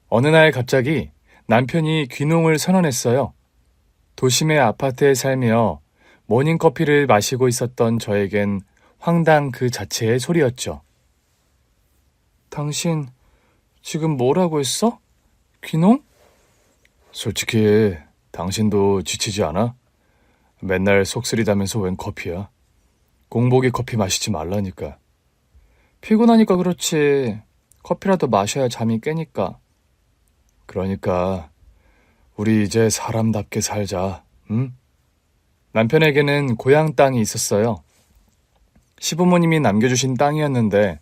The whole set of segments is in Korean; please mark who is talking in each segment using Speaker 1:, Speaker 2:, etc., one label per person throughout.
Speaker 1: 어느 날 갑자기 남편이 귀농을 선언했어요. 도심의 아파트에 살며 모닝커피를 마시고 있었던 저에겐 황당 그 자체의 소리였죠. 당신 지금 뭐라고 했어? 귀농? 솔직히 당신도 지치지 않아? 맨날 속쓰리다면서 웬 커피야? 공복에 커피 마시지 말라니까. 피곤하니까 그렇지. 커피라도 마셔야 잠이 깨니까. 그러니까 우리 이제 사람답게 살자, 응? 남편에게는 고향 땅이 있었어요. 시부모님이 남겨주신 땅이었는데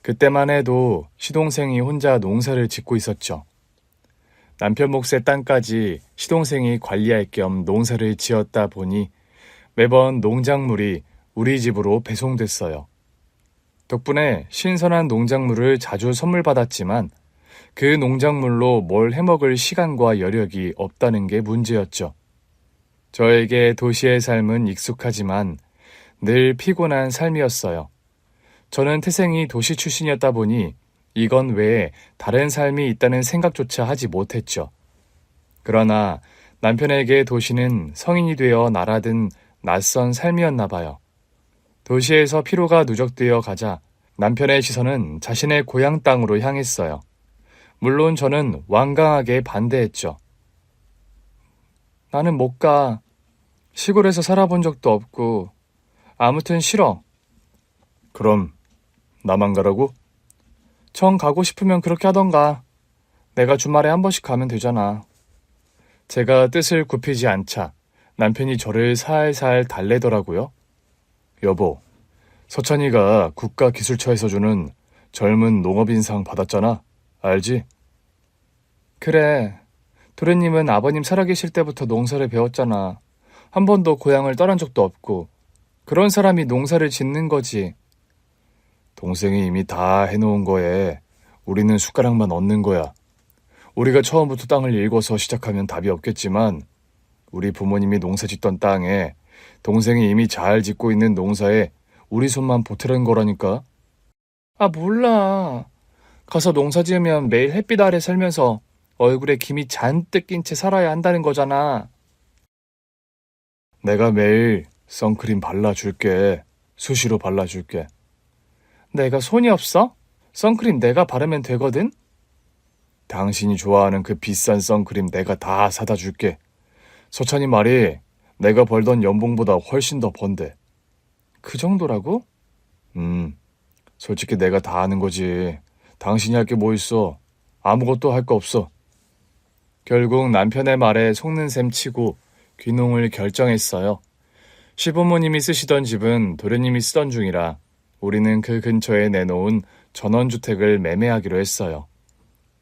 Speaker 1: 그때만 해도 시동생이 혼자 농사를 짓고 있었죠. 남편 몫의 땅까지 시동생이 관리할 겸 농사를 지었다 보니 매번 농작물이 우리 집으로 배송됐어요. 덕분에 신선한 농작물을 자주 선물 받았지만 그 농작물로 뭘 해먹을 시간과 여력이 없다는 게 문제였죠. 저에게 도시의 삶은 익숙하지만 늘 피곤한 삶이었어요. 저는 태생이 도시 출신이었다 보니 이건 외에 다른 삶이 있다는 생각조차 하지 못했죠. 그러나 남편에게 도시는 성인이 되어 날아든 낯선 삶이었나 봐요. 도시에서 피로가 누적되어 가자 남편의 시선은 자신의 고향 땅으로 향했어요. 물론 저는 완강하게 반대했죠. 나는 못 가. 시골에서 살아본 적도 없고 아무튼 싫어. 그럼 나만 가라고? 정 가고 싶으면 그렇게 하던가. 내가 주말에 한 번씩 가면 되잖아. 제가 뜻을 굽히지 않자 남편이 저를 살살 달래더라고요. 여보, 서찬이가 국가기술처에서 주는 젊은 농업인상 받았잖아. 알지? 그래. 도련님은 아버님 살아계실 때부터 농사를 배웠잖아. 한 번도 고향을 떠난 적도 없고. 그런 사람이 농사를 짓는 거지. 동생이 이미 다 해놓은 거에 우리는 숟가락만 얹는 거야. 우리가 처음부터 땅을 일궈서 시작하면 답이 없겠지만 우리 부모님이 농사 짓던 땅에 동생이 이미 잘 짓고 있는 농사에 우리 손만 보태는 거라니까. 아, 몰라. 가서 농사 지으면 매일 햇빛 아래 살면서 얼굴에 김이 잔뜩 낀 채 살아야 한다는 거잖아. 내가 매일 선크림 발라줄게. 수시로 발라줄게. 내가 손이 없어? 선크림 내가 바르면 되거든? 당신이 좋아하는 그 비싼 선크림 내가 다 사다 줄게. 서찬이 말이 내가 벌던 연봉보다 훨씬 더 번대. 그 정도라고? 솔직히 내가 다 아는 거지. 당신이 할 게 뭐 있어. 아무것도 할 거 없어. 결국 남편의 말에 속는 셈 치고 귀농을 결정했어요. 시부모님이 쓰시던 집은 도련님이 쓰던 중이라 우리는 그 근처에 내놓은 전원주택을 매매하기로 했어요.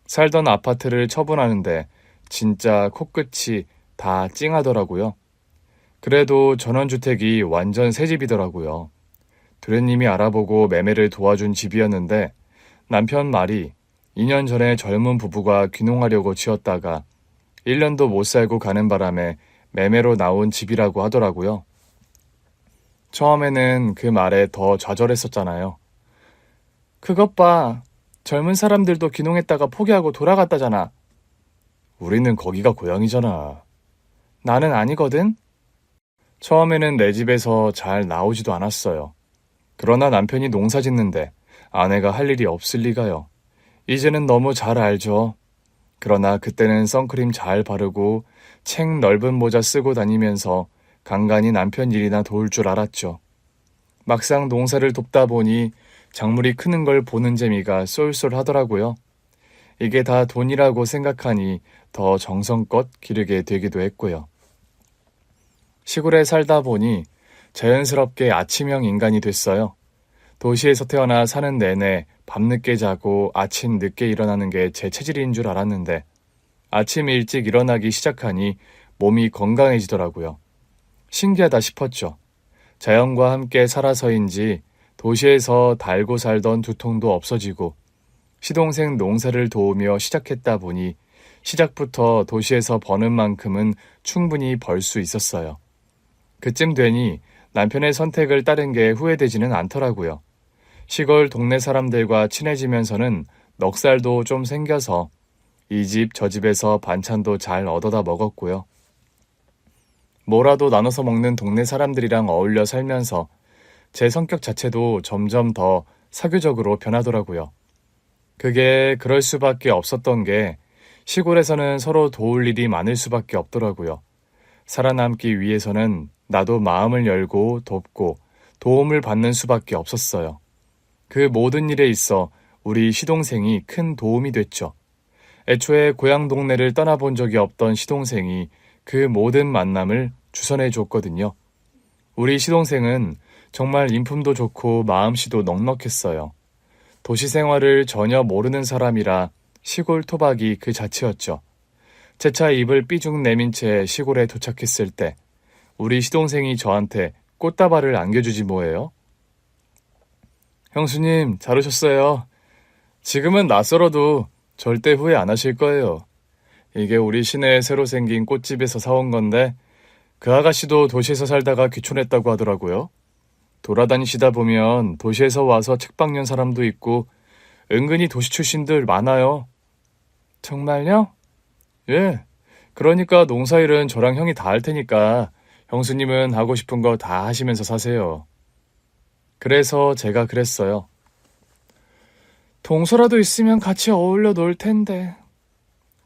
Speaker 1: 살던 아파트를 처분하는데 진짜 코끝이 다 찡하더라고요. 그래도 전원주택이 완전 새 집이더라고요. 도련님이 알아보고 매매를 도와준 집이었는데 남편 말이 2년 전에 젊은 부부가 귀농하려고 지었다가 1년도 못 살고 가는 바람에 매매로 나온 집이라고 하더라고요. 처음에는 그 말에 더 좌절했었잖아요. 그것 봐. 젊은 사람들도 귀농했다가 포기하고 돌아갔다잖아. 우리는 거기가 고향이잖아. 나는 아니거든? 처음에는 내 집에서 잘 나오지도 않았어요. 그러나 남편이 농사 짓는데 아내가 할 일이 없을 리가요. 이제는 너무 잘 알죠. 그러나 그때는 선크림 잘 바르고 책 넓은 모자 쓰고 다니면서 간간히 남편 일이나 도울 줄 알았죠. 막상 농사를 돕다 보니 작물이 크는 걸 보는 재미가 쏠쏠하더라고요. 이게 다 돈이라고 생각하니 더 정성껏 기르게 되기도 했고요. 시골에 살다 보니 자연스럽게 아침형 인간이 됐어요. 도시에서 태어나 사는 내내 밤늦게 자고 아침 늦게 일어나는 게 제 체질인 줄 알았는데 아침 일찍 일어나기 시작하니 몸이 건강해지더라고요. 신기하다 싶었죠. 자연과 함께 살아서인지 도시에서 달고 살던 두통도 없어지고 시동생 농사를 도우며 시작했다 보니 시작부터 도시에서 버는 만큼은 충분히 벌 수 있었어요. 그쯤 되니 남편의 선택을 따른 게 후회되지는 않더라고요. 시골 동네 사람들과 친해지면서는 넉살도 좀 생겨서 이 집 저 집에서 반찬도 잘 얻어다 먹었고요. 뭐라도 나눠서 먹는 동네 사람들이랑 어울려 살면서 제 성격 자체도 점점 더 사교적으로 변하더라고요. 그게 그럴 수밖에 없었던 게 시골에서는 서로 도울 일이 많을 수밖에 없더라고요. 살아남기 위해서는 나도 마음을 열고 돕고 도움을 받는 수밖에 없었어요. 그 모든 일에 있어 우리 시동생이 큰 도움이 됐죠. 애초에 고향 동네를 떠나본 적이 없던 시동생이 그 모든 만남을 주선해 줬거든요. 우리 시동생은 정말 인품도 좋고 마음씨도 넉넉했어요. 도시 생활을 전혀 모르는 사람이라 시골 토박이 그 자체였죠. 재차 입을 삐죽 내민 채 시골에 도착했을 때 우리 시동생이 저한테 꽃다발을 안겨주지 뭐예요? 형수님, 잘 오셨어요. 지금은 낯설어도 절대 후회 안 하실 거예요. 이게 우리 시내에 새로 생긴 꽃집에서 사온 건데 그 아가씨도 도시에서 살다가 귀촌했다고 하더라고요. 돌아다니시다 보면 도시에서 와서 책방 연 사람도 있고 은근히 도시 출신들 많아요. 정말요? 예. 그러니까 농사일은 저랑 형이 다 할 테니까 형수님은 하고 싶은 거 다 하시면서 사세요. 그래서 제가 그랬어요. 동서라도 있으면 같이 어울려 놀 텐데.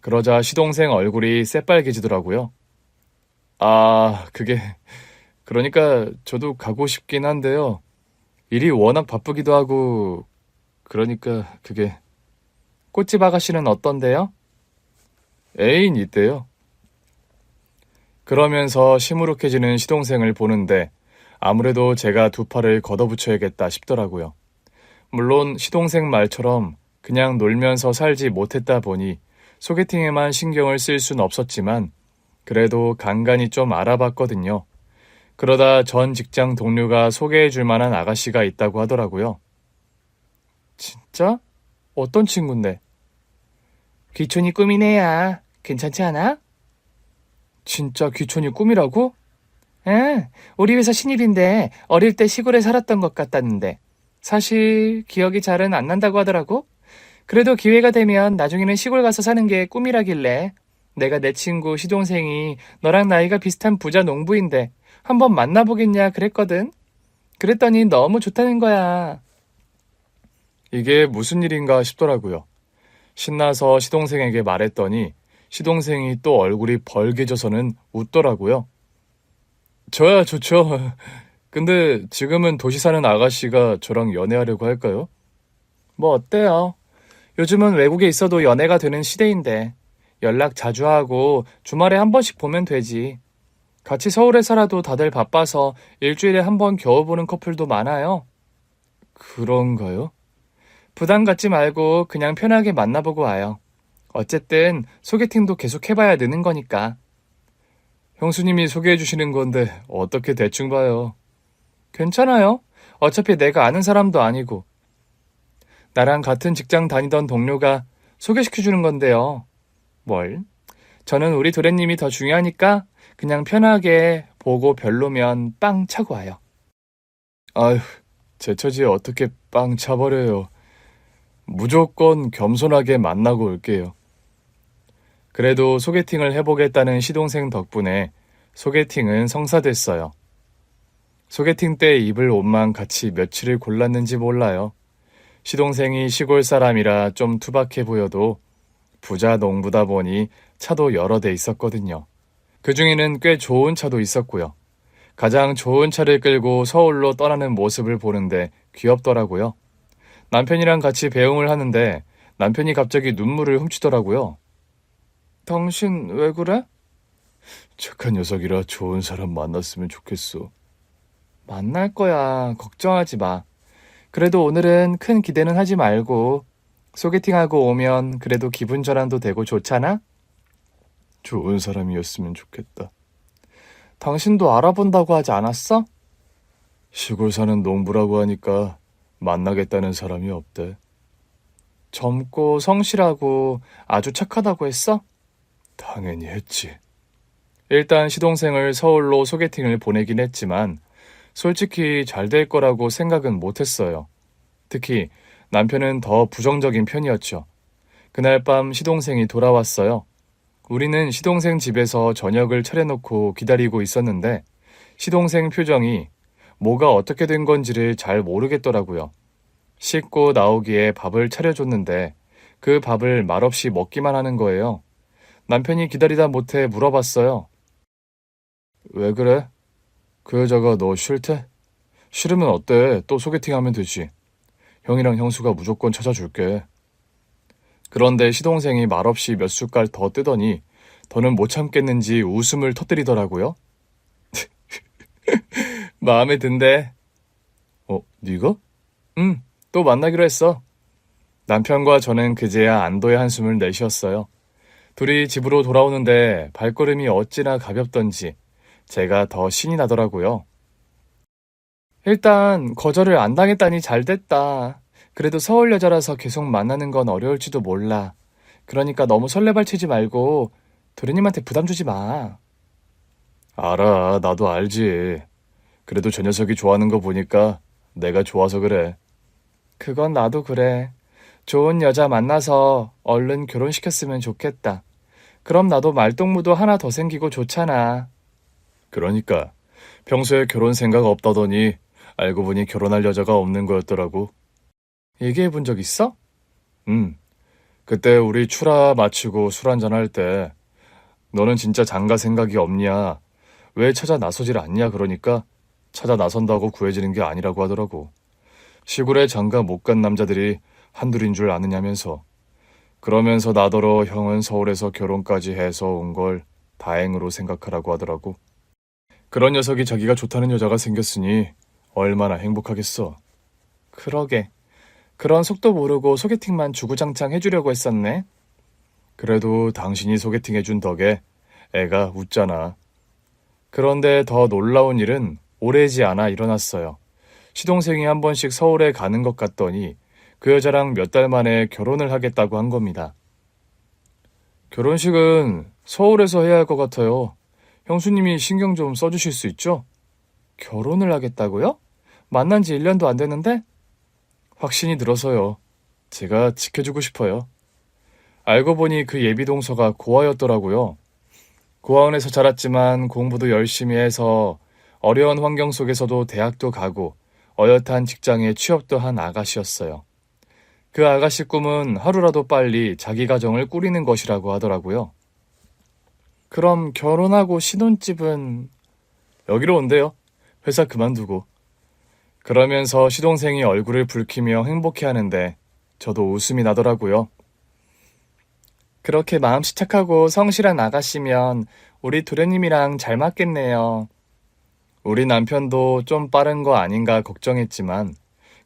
Speaker 1: 그러자 시동생 얼굴이 새빨개지더라고요. 그러니까 저도 가고 싶긴 한데요. 일이 워낙 바쁘기도 하고, 그러니까 그게. 꽃집 아가씨는 어떤데요? 애인 있대요. 그러면서 시무룩해지는 시동생을 보는데 아무래도 제가 두 팔을 걷어붙여야겠다 싶더라고요. 물론 시동생 말처럼 그냥 놀면서 살지 못했다 보니 소개팅에만 신경을 쓸 순 없었지만 그래도 간간히 좀 알아봤거든요. 그러다 전 직장 동료가 소개해줄 만한 아가씨가 있다고 하더라고요. 진짜? 어떤 친구인데? 귀촌이 꿈이네야. 괜찮지 않아? 진짜 귀촌이 꿈이라고? 응, 우리 회사 신입인데 어릴 때 시골에 살았던 것 같다는데 사실 기억이 잘은 안 난다고 하더라고. 그래도 기회가 되면 나중에는 시골 가서 사는 게 꿈이라길래 내가 내 친구 시동생이 너랑 나이가 비슷한 부자 농부인데 한번 만나보겠냐 그랬거든. 그랬더니 너무 좋다는 거야. 이게 무슨 일인가 싶더라고요. 신나서 시동생에게 말했더니 시동생이 또 얼굴이 벌개져서는 웃더라고요. 저야 좋죠. 근데 지금은 도시 사는 아가씨가 저랑 연애하려고 할까요? 뭐 어때요? 요즘은 외국에 있어도 연애가 되는 시대인데 연락 자주 하고 주말에 한 번씩 보면 되지. 같이 서울에 살아도 다들 바빠서 일주일에 한 번 겨우 보는 커플도 많아요. 그런가요? 부담 갖지 말고 그냥 편하게 만나보고 와요. 어쨌든 소개팅도 계속 해봐야 느는 거니까. 형수님이 소개해 주시는 건데 어떻게 대충 봐요. 괜찮아요. 어차피 내가 아는 사람도 아니고. 나랑 같은 직장 다니던 동료가 소개시켜주는 건데요. 뭘? 저는 우리 도련님이 더 중요하니까 그냥 편하게 보고 별로면 빵 차고 와요. 아휴, 제 처지에 어떻게 빵 차버려요. 무조건 겸손하게 만나고 올게요. 그래도 소개팅을 해보겠다는 시동생 덕분에 소개팅은 성사됐어요. 소개팅 때 입을 옷만 같이 며칠을 골랐는지 몰라요. 시동생이 시골 사람이라 좀 투박해 보여도 부자 농부다 보니 차도 여러 대 있었거든요. 그 중에는 꽤 좋은 차도 있었고요. 가장 좋은 차를 끌고 서울로 떠나는 모습을 보는데 귀엽더라고요. 남편이랑 같이 배웅을 하는데 남편이 갑자기 눈물을 훔치더라고요. 당신 왜 그래? 착한 녀석이라 좋은 사람 만났으면 좋겠어. 만날 거야. 걱정하지 마. 그래도 오늘은 큰 기대는 하지 말고 소개팅하고 오면 그래도 기분 전환도 되고 좋잖아? 좋은 사람이었으면 좋겠다. 당신도 알아본다고 하지 않았어? 시골 사는 농부라고 하니까 만나겠다는 사람이 없대. 젊고 성실하고 아주 착하다고 했어? 당연히 했지. 일단 시동생을 서울로 소개팅을 보내긴 했지만 솔직히 잘 될 거라고 생각은 못했어요. 특히 남편은 더 부정적인 편이었죠. 그날 밤 시동생이 돌아왔어요. 우리는 시동생 집에서 저녁을 차려놓고 기다리고 있었는데 시동생 표정이 뭐가 어떻게 된 건지를 잘 모르겠더라고요. 씻고 나오기에 밥을 차려줬는데 그 밥을 말없이 먹기만 하는 거예요. 남편이 기다리다 못해 물어봤어요. 왜 그래? 그 여자가 너 싫대? 싫으면 어때? 또 소개팅하면 되지. 형이랑 형수가 무조건 찾아줄게. 그런데 시동생이 말없이 몇 숟갈 더 뜨더니 더는 못 참겠는지 웃음을 터뜨리더라고요. 마음에 든대. 네가? 응, 또 만나기로 했어. 남편과 저는 그제야 안도의 한숨을 내쉬었어요. 둘이 집으로 돌아오는데 발걸음이 어찌나 가볍던지 제가 더 신이 나더라고요. 일단 거절을 안 당했다니 잘 됐다. 그래도 서울 여자라서 계속 만나는 건 어려울지도 몰라. 그러니까 너무 설레발치지 말고 도련님한테 부담 주지 마. 알아, 나도 알지. 그래도 저 녀석이 좋아하는 거 보니까 내가 좋아서 그래. 그건 나도 그래. 좋은 여자 만나서 얼른 결혼시켰으면 좋겠다. 그럼 나도 말동무도 하나 더 생기고 좋잖아. 그러니까 평소에 결혼 생각 없다더니 알고 보니 결혼할 여자가 없는 거였더라고. 얘기해 본 적 있어? 응. 그때 우리 출하 마치고 술 한잔 할 때 너는 진짜 장가 생각이 없냐? 왜 찾아 나서질 않냐? 그러니까 찾아 나선다고 구해지는 게 아니라고 하더라고. 시골에 장가 못 간 남자들이 한둘인 줄 아느냐면서. 그러면서 나더러 형은 서울에서 결혼까지 해서 온 걸 다행으로 생각하라고 하더라고. 그런 녀석이 자기가 좋다는 여자가 생겼으니 얼마나 행복하겠어. 그러게. 그런 속도 모르고 소개팅만 주구장창 해주려고 했었네. 그래도 당신이 소개팅해준 덕에 애가 웃잖아. 그런데 더 놀라운 일은 오래지 않아 일어났어요. 시동생이 한 번씩 서울에 가는 것 같더니 그 여자랑 몇 달 만에 결혼을 하겠다고 한 겁니다. 결혼식은 서울에서 해야 할 것 같아요. 형수님이 신경 좀 써주실 수 있죠? 결혼을 하겠다고요? 만난 지 1년도 안 됐는데? 확신이 들어서요. 제가 지켜주고 싶어요. 알고 보니 그 예비동서가 고아였더라고요. 고아원에서 자랐지만 공부도 열심히 해서 어려운 환경 속에서도 대학도 가고 어엿한 직장에 취업도 한 아가씨였어요. 그 아가씨 꿈은 하루라도 빨리 자기 가정을 꾸리는 것이라고 하더라고요. 그럼 결혼하고 신혼집은 여기로 온대요. 회사 그만두고. 그러면서 시동생이 얼굴을 붉히며 행복해하는데 저도 웃음이 나더라고요. 그렇게 마음씨 착하고 성실한 아가씨면 우리 도련님이랑 잘 맞겠네요. 우리 남편도 좀 빠른 거 아닌가 걱정했지만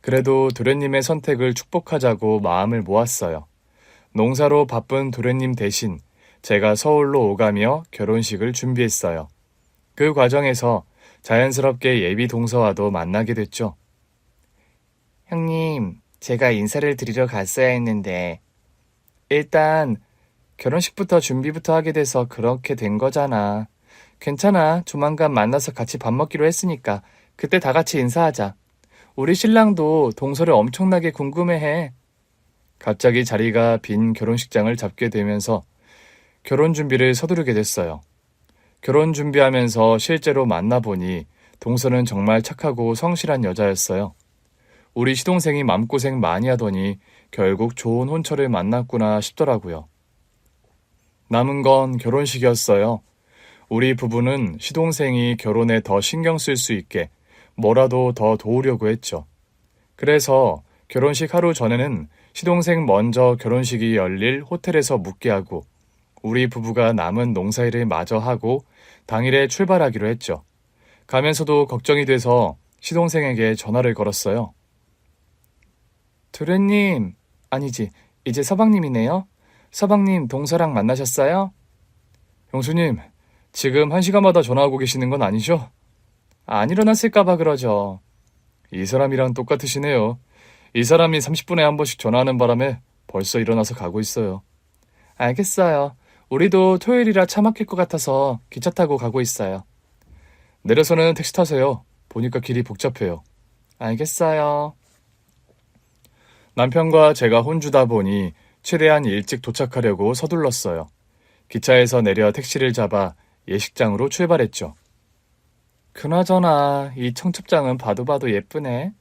Speaker 1: 그래도 도련님의 선택을 축복하자고 마음을 모았어요. 농사로 바쁜 도련님 대신 제가 서울로 오가며 결혼식을 준비했어요. 그 과정에서 자연스럽게 예비 동서와도 만나게 됐죠. 형님, 제가 인사를 드리러 갔어야 했는데 일단 결혼식부터 준비부터 하게 돼서 그렇게 된 거잖아. 괜찮아. 조만간 만나서 같이 밥 먹기로 했으니까 그때 다 같이 인사하자. 우리 신랑도 동서를 엄청나게 궁금해해. 갑자기 자리가 빈 결혼식장을 잡게 되면서 결혼 준비를 서두르게 됐어요. 결혼 준비하면서 실제로 만나보니 동서는 정말 착하고 성실한 여자였어요. 우리 시동생이 맘고생 많이 하더니 결국 좋은 혼처를 만났구나 싶더라고요. 남은 건 결혼식이었어요. 우리 부부는 시동생이 결혼에 더 신경 쓸 수 있게 뭐라도 더 도우려고 했죠. 그래서 결혼식 하루 전에는 시동생 먼저 결혼식이 열릴 호텔에서 묵게 하고 우리 부부가 남은 농사일을 마저 하고 당일에 출발하기로 했죠. 가면서도 걱정이 돼서 시동생에게 전화를 걸었어요. 도련님, 아니지, 이제 서방님이네요. 서방님 동서랑 만나셨어요? 형수님, 지금 1시간마다 전화하고 계시는 건 아니죠? 안 일어났을까봐 그러죠. 이 사람이랑 똑같으시네요. 이 사람이 30분에 한 번씩 전화하는 바람에 벌써 일어나서 가고 있어요. 알겠어요. 우리도 토요일이라 차 막힐 것 같아서 기차 타고 가고 있어요. 내려서는 택시 타세요. 보니까 길이 복잡해요. 알겠어요. 남편과 제가 혼주다 보니 최대한 일찍 도착하려고 서둘렀어요. 기차에서 내려 택시를 잡아 예식장으로 출발했죠. 그나저나 이 청첩장은 봐도 봐도 예쁘네.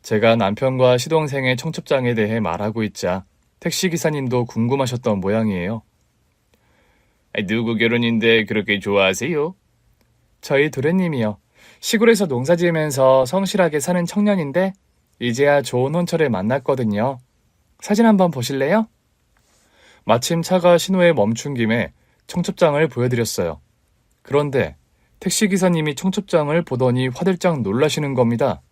Speaker 1: 제가 남편과 시동생의 청첩장에 대해 말하고 있자 택시기사님도 궁금하셨던 모양이에요. 누구 결혼인데 그렇게 좋아하세요? 저희 도련님이요. 시골에서 농사 지으면서 성실하게 사는 청년인데 이제야 좋은 혼처를 만났거든요. 사진 한번 보실래요? 마침 차가 신호에 멈춘 김에 청첩장을 보여드렸어요. 그런데 택시기사님이 청첩장을 보더니 화들짝 놀라시는 겁니다.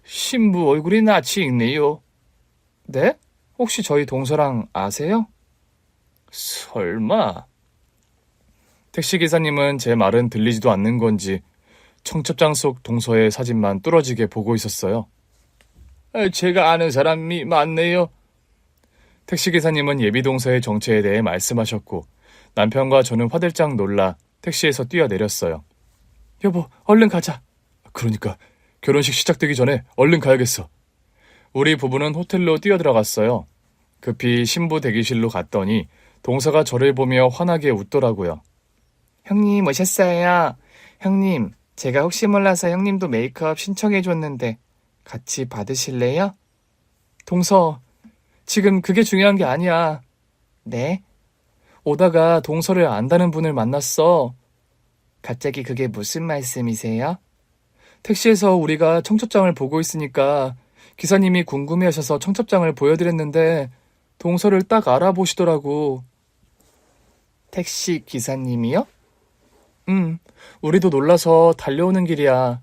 Speaker 1: 신부 얼굴이 낯이 익네요. 네? 혹시 저희 동서랑 아세요? 설마. 택시기사님은 제 말은 들리지도 않는 건지 청첩장 속 동서의 사진만 뚫어지게 보고 있었어요. 제가 아는 사람이 많네요. 택시기사님은 예비동서의 정체에 대해 말씀하셨고 남편과 저는 화들짝 놀라 택시에서 뛰어내렸어요. 여보, 얼른 가자. 그러니까 결혼식 시작되기 전에 얼른 가야겠어. 우리 부부는 호텔로 뛰어들어갔어요. 급히 신부 대기실로 갔더니 동서가 저를 보며 환하게 웃더라고요. 형님 오셨어요. 형님, 제가 혹시 몰라서 형님도 메이크업 신청해줬는데 같이 받으실래요? 동서, 지금 그게 중요한 게 아니야. 네? 오다가 동서를 안다는 분을 만났어. 갑자기 그게 무슨 말씀이세요? 택시에서 우리가 청첩장을 보고 있으니까 기사님이 궁금해하셔서 청첩장을 보여드렸는데 동서를 딱 알아보시더라고. 택시 기사님이요? 우리도 놀라서 달려오는 길이야.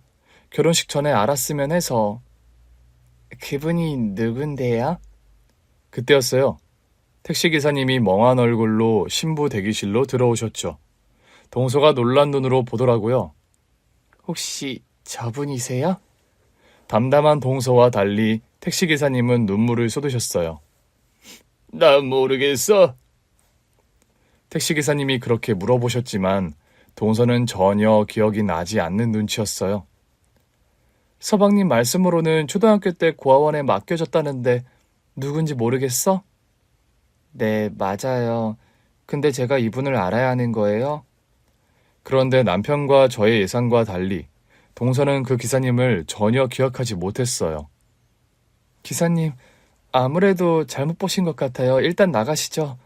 Speaker 1: 결혼식 전에 알았으면 해서. 그분이 누군데요? 그때였어요. 택시기사님이 멍한 얼굴로 신부 대기실로 들어오셨죠. 동서가 놀란 눈으로 보더라고요. 혹시 저분이세요? 담담한 동서와 달리 택시기사님은 눈물을 쏟으셨어요. 나 모르겠어. 택시기사님이 그렇게 물어보셨지만 동서는 전혀 기억이 나지 않는 눈치였어요. 서방님 말씀으로는 초등학교 때 고아원에 맡겨졌다는데 누군지 모르겠어? 네, 맞아요. 근데 제가 이분을 알아야 하는 거예요? 그런데 남편과 저의 예상과 달리 동서는 그 기사님을 전혀 기억하지 못했어요. 기사님, 아무래도 잘못 보신 것 같아요. 일단 나가시죠.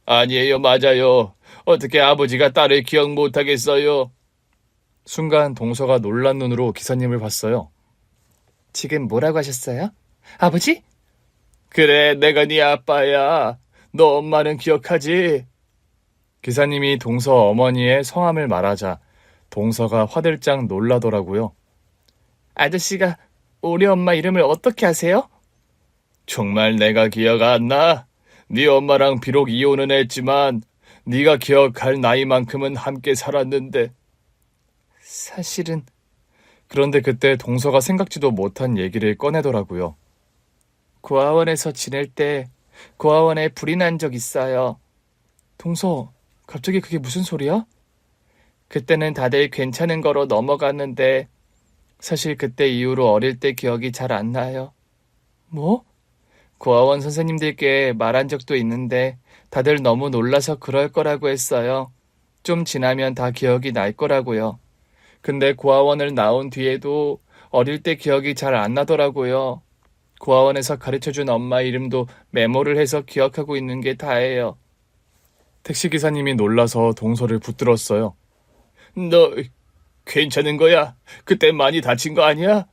Speaker 1: 아니에요, 맞아요. 어떻게 아버지가 딸을 기억 못하겠어요? 순간 동서가 놀란 눈으로 기사님을 봤어요. 지금 뭐라고 하셨어요? 아버지? 그래, 내가 네 아빠야. 너 엄마는 기억하지? 기사님이 동서 어머니의 성함을 말하자 동서가 화들짝 놀라더라고요. 아저씨가 우리 엄마 이름을 어떻게 아세요? 정말 내가 기억 안 나? 네 엄마랑 비록 이혼은 했지만 네가 기억할 나이만큼은 함께 살았는데. 사실은. 그런데 그때 동서가 생각지도 못한 얘기를 꺼내더라고요. 고아원에서 지낼 때 고아원에 불이 난 적 있어요. 동서, 갑자기 그게 무슨 소리야? 그때는 다들 괜찮은 거로 넘어갔는데 사실 그때 이후로 어릴 때 기억이 잘 안 나요. 뭐? 고아원 선생님들께 말한 적도 있는데 다들 너무 놀라서 그럴 거라고 했어요. 좀 지나면 다 기억이 날 거라고요. 근데 고아원을 나온 뒤에도 어릴 때 기억이 잘 안 나더라고요. 고아원에서 가르쳐준 엄마 이름도 메모를 해서 기억하고 있는 게 다예요. 택시기사님이 놀라서 동서를 붙들었어요. 너 괜찮은 거야? 그때 많이 다친 거 아니야?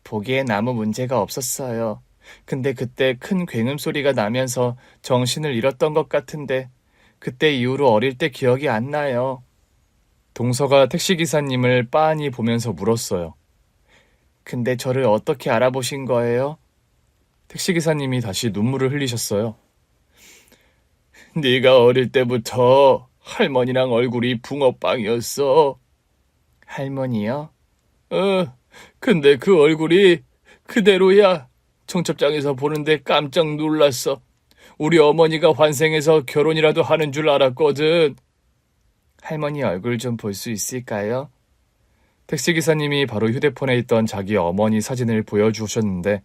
Speaker 1: 보기엔 아무 문제가 없었어요. 근데 그때 큰 굉음 소리가 나면서 정신을 잃었던 것 같은데 그때 이후로 어릴 때 기억이 안 나요. 동서가 택시기사님을 빤히 보면서 물었어요. 근데 저를 어떻게 알아보신 거예요? 택시기사님이 다시 눈물을 흘리셨어요. 네가 어릴 때부터 할머니랑 얼굴이 붕어빵이었어. 할머니요? 근데 그 얼굴이 그대로야. 청첩장에서 보는데 깜짝 놀랐어. 우리 어머니가 환생해서 결혼이라도 하는 줄 알았거든. 할머니 얼굴 좀 볼 수 있을까요? 택시기사님이 바로 휴대폰에 있던 자기 어머니 사진을 보여주셨는데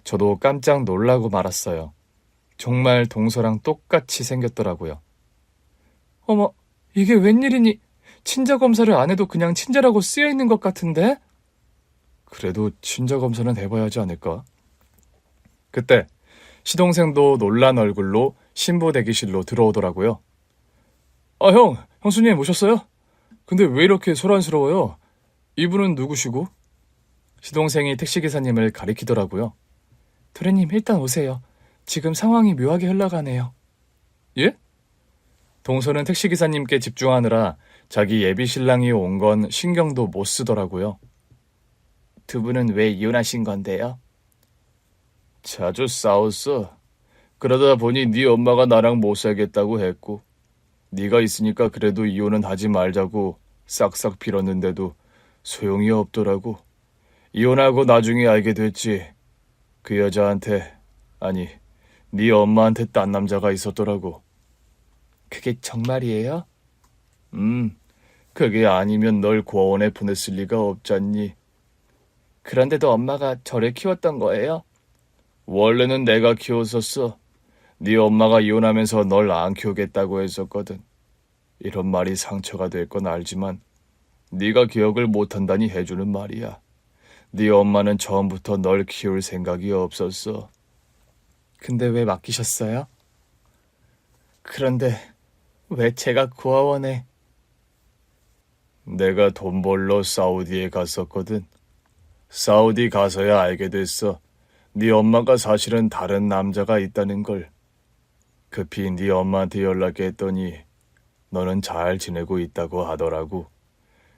Speaker 1: 저도 깜짝 놀라고 말았어요. 정말 동서랑 똑같이 생겼더라고요. 어머, 이게 웬일이니? 친자 검사를 안 해도 그냥 친자라고 쓰여 있는 것 같은데? 그래도 친자 검사는 해봐야 하지 않을까? 그때 시동생도 놀란 얼굴로 신부 대기실로 들어오더라고요. 아, 형수님 오셨어요? 근데 왜 이렇게 소란스러워요? 이분은 누구시고? 시동생이 택시기사님을 가리키더라고요. 도련님 일단 오세요. 지금 상황이 묘하게 흘러가네요. 예? 동서는 택시기사님께 집중하느라 자기 예비 신랑이 온 건 신경도 못 쓰더라고요. 두 분은 왜 이혼하신 건데요? 자주 싸웠어. 그러다 보니 네 엄마가 나랑 못 살겠다고 했고 네가 있으니까 그래도 이혼은 하지 말자고 싹싹 빌었는데도 소용이 없더라고. 이혼하고 나중에 알게 됐지. 그 여자한테, 아니, 네 엄마한테 딴 남자가 있었더라고. 그게 정말이에요? 그게 아니면 널 고아원에 보냈을 리가 없잖니. 그런데도 엄마가 저를 키웠던 거예요? 원래는 내가 키웠었어. 네 엄마가 이혼하면서 널 안 키우겠다고 했었거든. 이런 말이 상처가 될 건 알지만 네가 기억을 못한다니 해주는 말이야. 네 엄마는 처음부터 널 키울 생각이 없었어. 근데 왜 맡기셨어요? 그런데 왜 제가 고아원에... 내가 돈 벌러 사우디에 갔었거든. 사우디 가서야 알게 됐어. 네 엄마가 사실은 다른 남자가 있다는 걸. 급히 네 엄마한테 연락했더니 너는 잘 지내고 있다고 하더라고.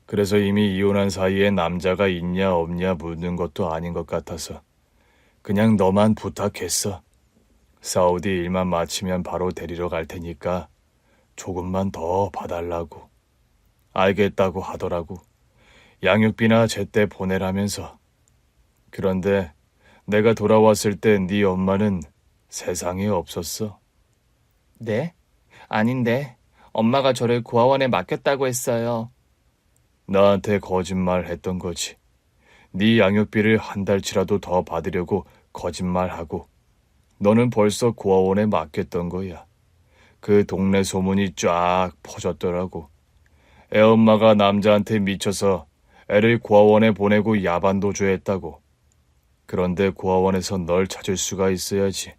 Speaker 1: 그래서 이미 이혼한 사이에 남자가 있냐 없냐 묻는 것도 아닌 것 같아서 그냥 너만 부탁했어. 사우디 일만 마치면 바로 데리러 갈 테니까 조금만 더 봐달라고. 알겠다고 하더라고. 양육비나 제때 보내라면서. 그런데 내가 돌아왔을 때 네 엄마는 세상에 없었어. 네? 아닌데 엄마가 저를 고아원에 맡겼다고 했어요. 나한테 거짓말 했던 거지. 네 양육비를 한 달치라도 더 받으려고 거짓말하고 너는 벌써 고아원에 맡겼던 거야. 그 동네 소문이 쫙 퍼졌더라고. 애엄마가 남자한테 미쳐서 애를 고아원에 보내고 야반도주했다고. 그런데 고아원에서 널 찾을 수가 있어야지.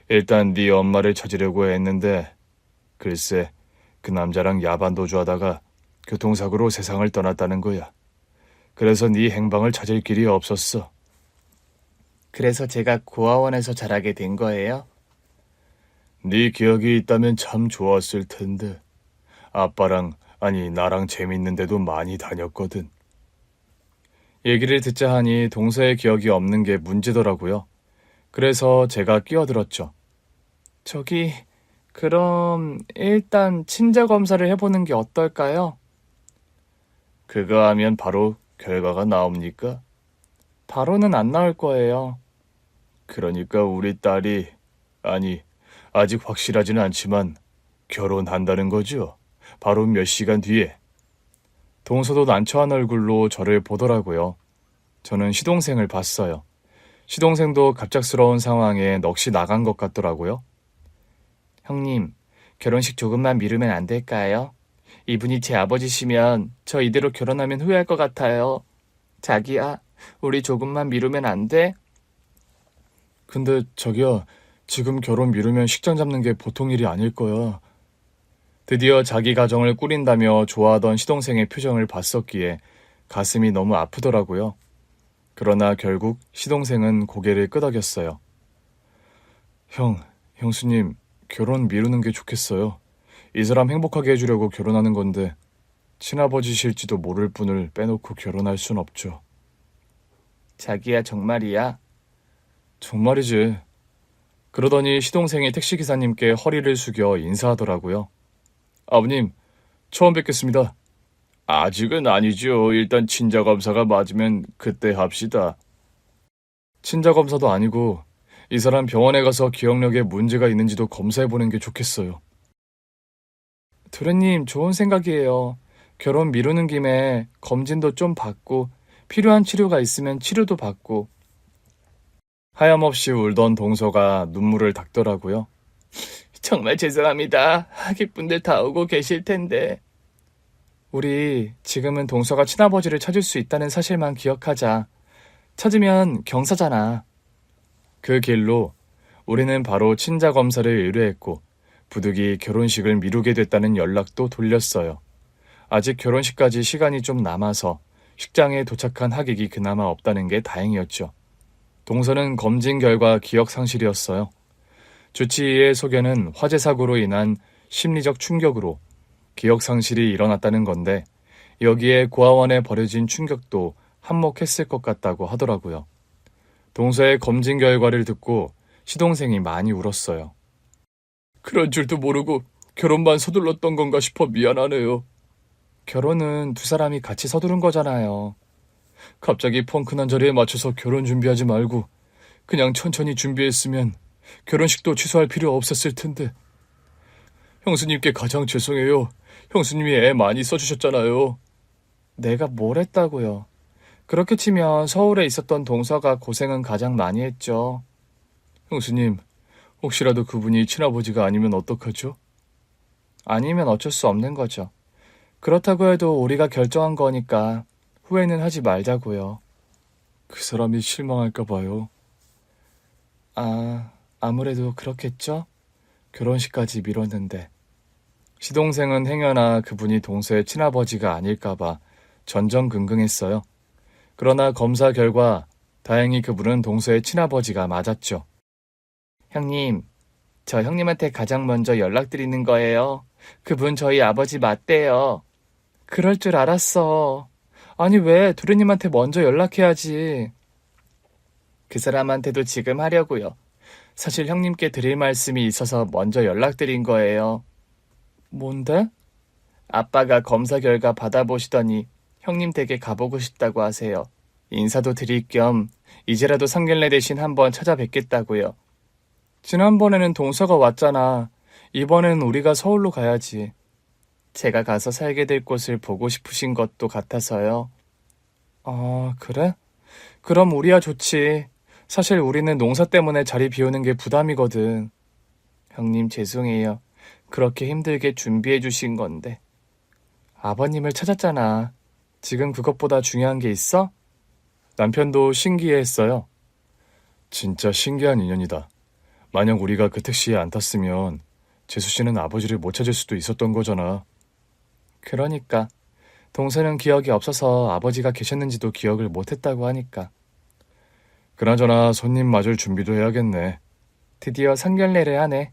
Speaker 1: 일단 네 엄마를 찾으려고 했는데 글쎄 그 남자랑 야반도주하다가 교통사고로 세상을 떠났다는 거야. 그래서 네 행방을 찾을 길이 없었어. 그래서 제가 고아원에서 자라게 된 거예요? 네 기억이 있다면 참 좋았을 텐데. 아빠랑, 아니 나랑 재밌는데도 많이 다녔거든. 얘기를 듣자 하니 동서의 기억이 없는 게 문제더라고요. 그래서 제가 끼어들었죠. 저기, 그럼 일단 친자 검사를 해보는 게 어떨까요? 그거 하면 바로 결과가 나옵니까? 바로는 안 나올 거예요. 그러니까 우리 딸이, 아니, 아직 확실하지는 않지만 결혼한다는 거죠? 바로 몇 시간 뒤에. 동서도 난처한 얼굴로 저를 보더라고요. 저는 시동생을 봤어요. 시동생도 갑작스러운 상황에 넋이 나간 것 같더라고요. 형님, 결혼식 조금만 미루면 안 될까요? 이분이 제 아버지시면 저 이대로 결혼하면 후회할 것 같아요. 자기야, 우리 조금만 미루면 안 돼? 근데 자기야, 지금 결혼 미루면 식장 잡는 게 보통 일이 아닐 거야. 드디어 자기 가정을 꾸린다며 좋아하던 시동생의 표정을 봤었기에 가슴이 너무 아프더라고요. 그러나 결국 시동생은 고개를 끄덕였어요. 형수님, 결혼 미루는 게 좋겠어요. 이 사람 행복하게 해주려고 결혼하는 건데 친아버지실지도 모를 분을 빼놓고 결혼할 순 없죠. 자기야, 정말이야? 정말이지. 그러더니 시동생이 택시기사님께 허리를 숙여 인사하더라고요. 아버님, 처음 뵙겠습니다. 아직은 아니죠. 일단 친자검사가 맞으면 그때 합시다. 친자검사도 아니고 이 사람 병원에 가서 기억력에 문제가 있는지도 검사해보는 게 좋겠어요. 도련님, 좋은 생각이에요. 결혼 미루는 김에 검진도 좀 받고 필요한 치료가 있으면 치료도 받고. 하염없이 울던 동서가 눈물을 닦더라고요. 정말 죄송합니다. 하객분들 다 오고 계실 텐데. 우리 지금은 동서가 친아버지를 찾을 수 있다는 사실만 기억하자. 찾으면 경사잖아. 그 길로 우리는 바로 친자 검사를 의뢰했고 부득이 결혼식을 미루게 됐다는 연락도 돌렸어요. 아직 결혼식까지 시간이 좀 남아서 식장에 도착한 하객이 그나마 없다는 게 다행이었죠. 동서는 검진 결과 기억 상실이었어요. 주치의의 소견은 화재 사고로 인한 심리적 충격으로 기억 상실이 일어났다는 건데 여기에 고아원에 버려진 충격도 한몫했을 것 같다고 하더라고요. 동서의 검진 결과를 듣고 시동생이 많이 울었어요. 그런 줄도 모르고 결혼만 서둘렀던 건가 싶어 미안하네요. 결혼은 두 사람이 같이 서두른 거잖아요. 갑자기 펑크난 자리에 맞춰서 결혼 준비하지 말고 그냥 천천히 준비했으면 결혼식도 취소할 필요 없었을 텐데. 형수님께 가장 죄송해요. 형수님이 애 많이 써주셨잖아요. 내가 뭘 했다고요. 그렇게 치면 서울에 있었던 동서가 고생은 가장 많이 했죠. 형수님, 혹시라도 그분이 친아버지가 아니면 어떡하죠? 아니면 어쩔 수 없는 거죠. 그렇다고 해도 우리가 결정한 거니까 후회는 하지 말자고요. 그 사람이 실망할까 봐요. 아무래도 그렇겠죠? 결혼식까지 미뤘는데. 시동생은 행여나 그분이 동서의 친아버지가 아닐까 봐 전전긍긍했어요. 그러나 검사 결과 다행히 그분은 동서의 친아버지가 맞았죠. 형님, 저 형님한테 가장 먼저 연락드리는 거예요. 그분 저희 아버지 맞대요. 그럴 줄 알았어. 아니 왜 도련님한테 먼저 연락해야지. 그 사람한테도 지금 하려고요. 사실 형님께 드릴 말씀이 있어서 먼저 연락드린 거예요. 뭔데? 아빠가 검사 결과 받아보시더니 형님 댁에 가보고 싶다고 하세요. 인사도 드릴 겸 이제라도 상견례 대신 한번 찾아뵙겠다고요. 지난번에는 동서가 왔잖아. 이번에는 우리가 서울로 가야지. 제가 가서 살게 될 곳을 보고 싶으신 것도 같아서요. 아, 그래? 그럼 우리야 좋지. 사실 우리는 농사 때문에 자리 비우는 게 부담이거든. 형님 죄송해요. 그렇게 힘들게 준비해 주신 건데. 아버님을 찾았잖아. 지금 그것보다 중요한 게 있어? 남편도 신기해했어요. 진짜 신기한 인연이다. 만약 우리가 그 택시에 안 탔으면 재수 씨는 아버지를 못 찾을 수도 있었던 거잖아. 그러니까. 동서는 기억이 없어서 아버지가 계셨는지도 기억을 못했다고 하니까. 그나저나 손님 맞을 준비도 해야겠네. 드디어 상견례를 하네.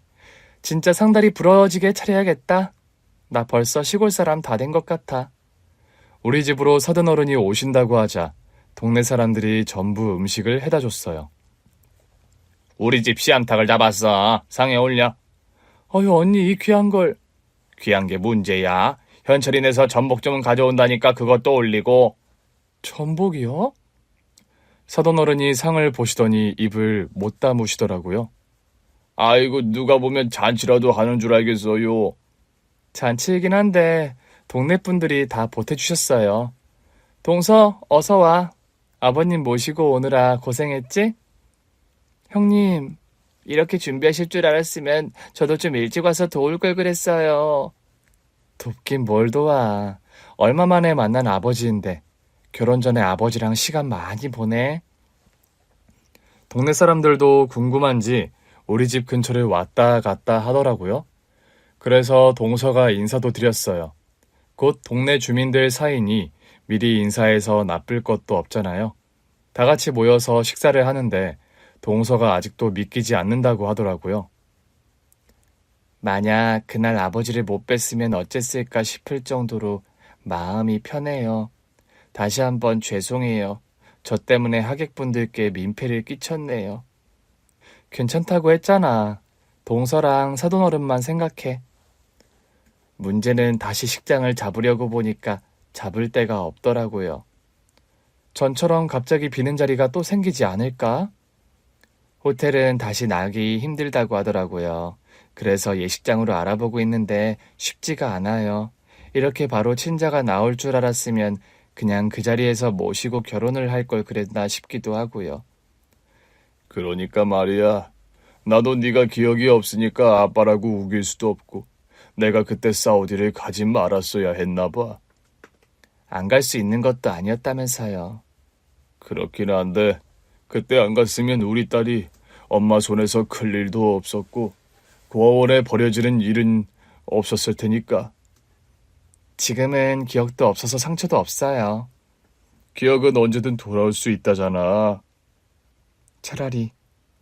Speaker 1: 진짜 상다리 부러지게 차려야겠다. 나 벌써 시골 사람 다 된 것 같아. 우리 집으로 사돈어른이 오신다고 하자 동네 사람들이 전부 음식을 해다 줬어요. 우리 집 씨암탉을 잡았어. 상에 올려. 어휴 언니 이 귀한 걸. 귀한 게 문제야. 현철이 내서 전복 좀 가져온다니까 그것도 올리고. 전복이요? 사돈어른이 상을 보시더니 입을 못 다무시더라고요. 아이고 누가 보면 잔치라도 하는 줄 알겠어요. 잔치이긴 한데 동네 분들이 다 보태주셨어요. 동서 어서 와. 아버님 모시고 오느라 고생했지? 형님 이렇게 준비하실 줄 알았으면 저도 좀 일찍 와서 도울 걸 그랬어요. 돕긴 뭘 도와. 얼마 만에 만난 아버지인데 결혼 전에 아버지랑 시간 많이 보내. 동네 사람들도 궁금한지 우리 집 근처를 왔다 갔다 하더라고요. 그래서 동서가 인사도 드렸어요. 곧 동네 주민들 사이니 미리 인사해서 나쁠 것도 없잖아요. 다 같이 모여서 식사를 하는데 동서가 아직도 믿기지 않는다고 하더라고요. 만약 그날 아버지를 못 뵀으면 어쨌을까 싶을 정도로 마음이 편해요. 다시 한번 죄송해요. 저 때문에 하객분들께 민폐를 끼쳤네요. 괜찮다고 했잖아. 동서랑 사돈어른만 생각해. 문제는 다시 식장을 잡으려고 보니까 잡을 데가 없더라고요. 전처럼 갑자기 비는 자리가 또 생기지 않을까? 호텔은 다시 나기 힘들다고 하더라고요. 그래서 예식장으로 알아보고 있는데 쉽지가 않아요. 이렇게 바로 친자가 나올 줄 알았으면 그냥 그 자리에서 모시고 결혼을 할 걸 그랬나 싶기도 하고요. 그러니까 말이야. 나도 네가 기억이 없으니까 아빠라고 우길 수도 없고 내가 그때 사우디를 가지 말았어야 했나 봐. 안 갈 수 있는 것도 아니었다면서요. 그렇긴 한데 그때 안 갔으면 우리 딸이 엄마 손에서 클 일도 없었고 고아원에 버려지는 일은 없었을 테니까. 지금은 기억도 없어서 상처도 없어요. 기억은 언제든 돌아올 수 있다잖아. 차라리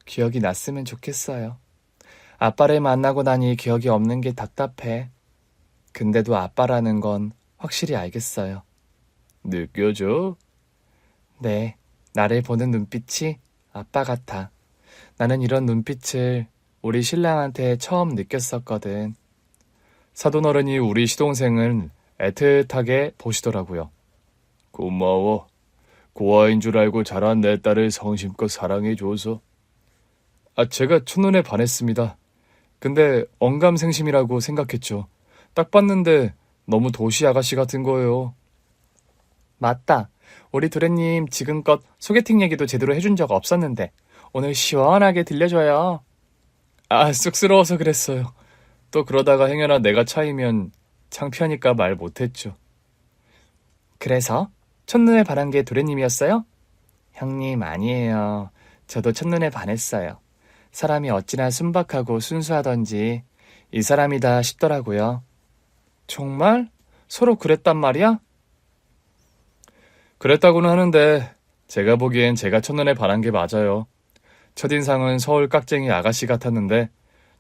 Speaker 1: 기억이 났으면 좋겠어요. 아빠를 만나고 나니 기억이 없는 게 답답해. 근데도 아빠라는 건 확실히 알겠어요. 느껴져? 네, 나를 보는 눈빛이 아빠 같아. 나는 이런 눈빛을 우리 신랑한테 처음 느꼈었거든. 사돈어른이 우리 시동생을 애틋하게 보시더라고요. 고마워. 고아인 줄 알고 자란 내 딸을 성심껏 사랑해줘서. 제가 첫눈에 반했습니다. 근데 언감생심이라고 생각했죠. 딱 봤는데 너무 도시 아가씨 같은 거예요. 맞다. 우리 도련님 지금껏 소개팅 얘기도 제대로 해준 적 없었는데 오늘 시원하게 들려줘요. 쑥스러워서 그랬어요. 또 그러다가 행여나 내가 차이면 창피하니까 말 못했죠. 그래서 첫눈에 반한 게 도련님이었어요? 형님 아니에요. 저도 첫눈에 반했어요. 사람이 어찌나 순박하고 순수하던지 이 사람이다 싶더라고요. 정말? 서로 그랬단 말이야? 그랬다고는 하는데 제가 보기엔 제가 첫눈에 반한 게 맞아요. 첫인상은 서울 깍쟁이 아가씨 같았는데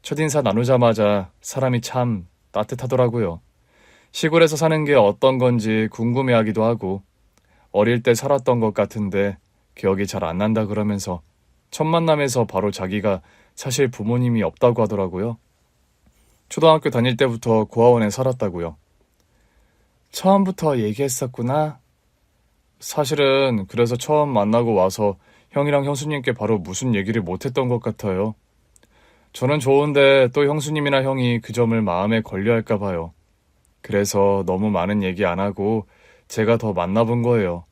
Speaker 1: 첫인사 나누자마자 사람이 참 따뜻하더라고요. 시골에서 사는 게 어떤 건지 궁금해하기도 하고 어릴 때 살았던 것 같은데 기억이 잘 안 난다 그러면서 첫 만남에서 바로 자기가 사실 부모님이 없다고 하더라고요. 초등학교 다닐 때부터 고아원에 살았다고요. 처음부터 얘기했었구나. 사실은 그래서 처음 만나고 와서 형이랑 형수님께 바로 무슨 얘기를 못했던 것 같아요. 저는 좋은데 또 형수님이나 형이 그 점을 마음에 걸려할까 봐요. 그래서 너무 많은 얘기 안 하고 제가 더 만나본 거예요.